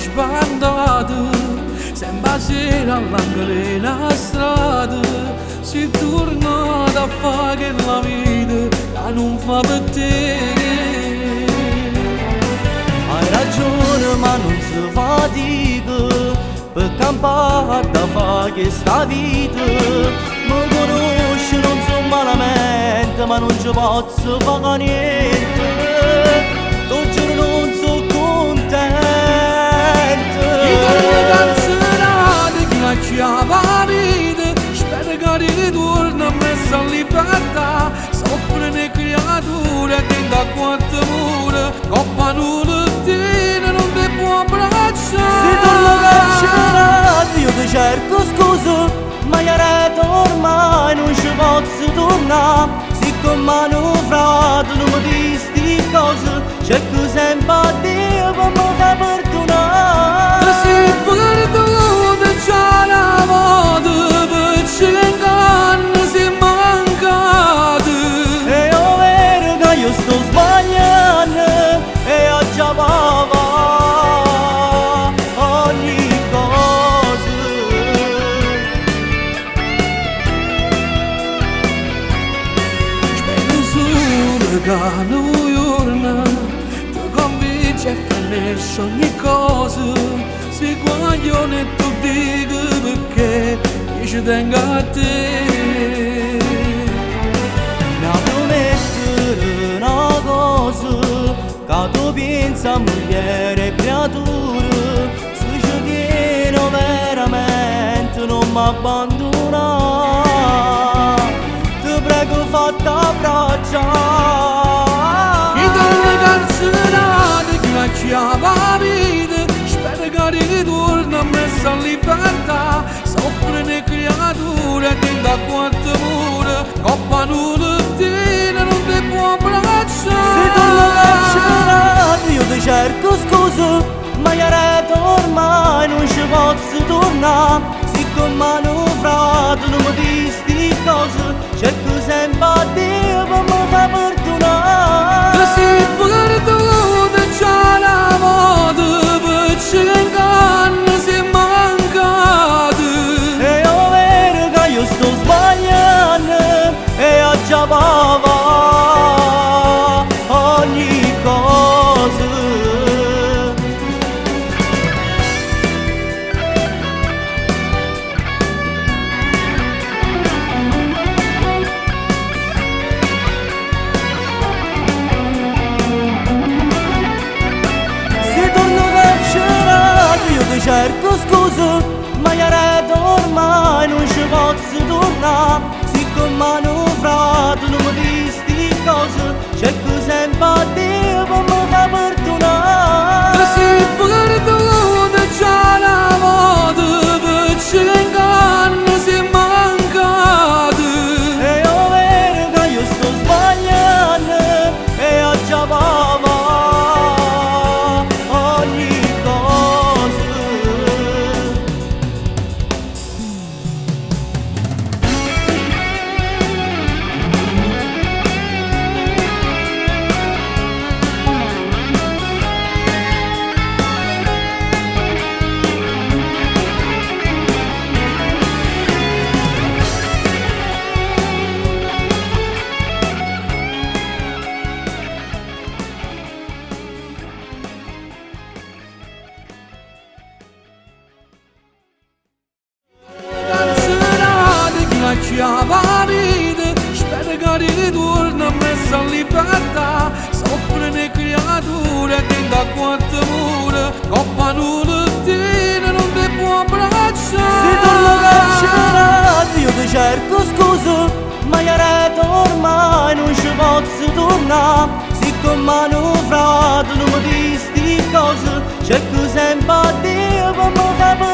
sbandata, sembra sera all'angolo della strada, si torna a fare la vita che non fa per te. Hai ragione ma non si fatica, per campare da fare questa vita. Mi conosci, non so malamente, ma non ci posso fare niente. Tu giuro non so contento. Chi torna canzonate, chi la chiama la vita, spera che ritorna messa in libertà. Soffre le creature che da quattro mura, coppa nulla non ti può abbracciare. Se torno carcerato io ti cerco scusa, ma io ormai non ci posso tornare. Siccome manovrato non mi dici sti cose, cerco sempre a Dio per mi far perdonare. Se perdono già la moda, per 100 anni si è mancata. E io vero che io sto sbagliando, e ho già pagato ogni cosa. Spero solo che non giorno ti convinci e finisci ogni cosa. Se guaglione tu dico perché io ci tengo a te. Mi promettere una cosa, che tu pensa a moglie e creatura. Se ci tieni veramente non mi abbandonare, ti prego fatti abbracciare. Chi torna carcerato, chi la chiama la vita, spera che ritorna messa in libertà. Soffre le creature che da quattro mura, coppa nulla non ti può abbracciare. Se torno carcerato io ti cerco scusa, ma io ormai non ci posso tornare. Siccome manovrato non mi dici sti cose, cerco sempre a Dio per mi far perdonare. Se perdono già la moda, per 100 anni si è mancata. E io vero che io sto sbagliando, e ho già pagato ogni cosa. Se torno carcerato io ti cerco scusa, ma io ormai non ci posso tornare. Siccome manovrato non mi dici sti cose, cerco sempre a Dio per mi far perdonare. Se perdono già la moda, per 100 anni si è mancata. E io vero che io sto sbagliando, e ho già pagato ogni cosa. Chiama la vita, spera che ritorna messa in libertà. Soffre le creature che da quattro mura, coppa nulla non ti può abbracciare. Se torno carcerato io ti cerco scusa, ma io ormai non ci posso tornare. Siccome manovrato non mi dici sti cose, cerco sempre a Dio per mi far perdonare.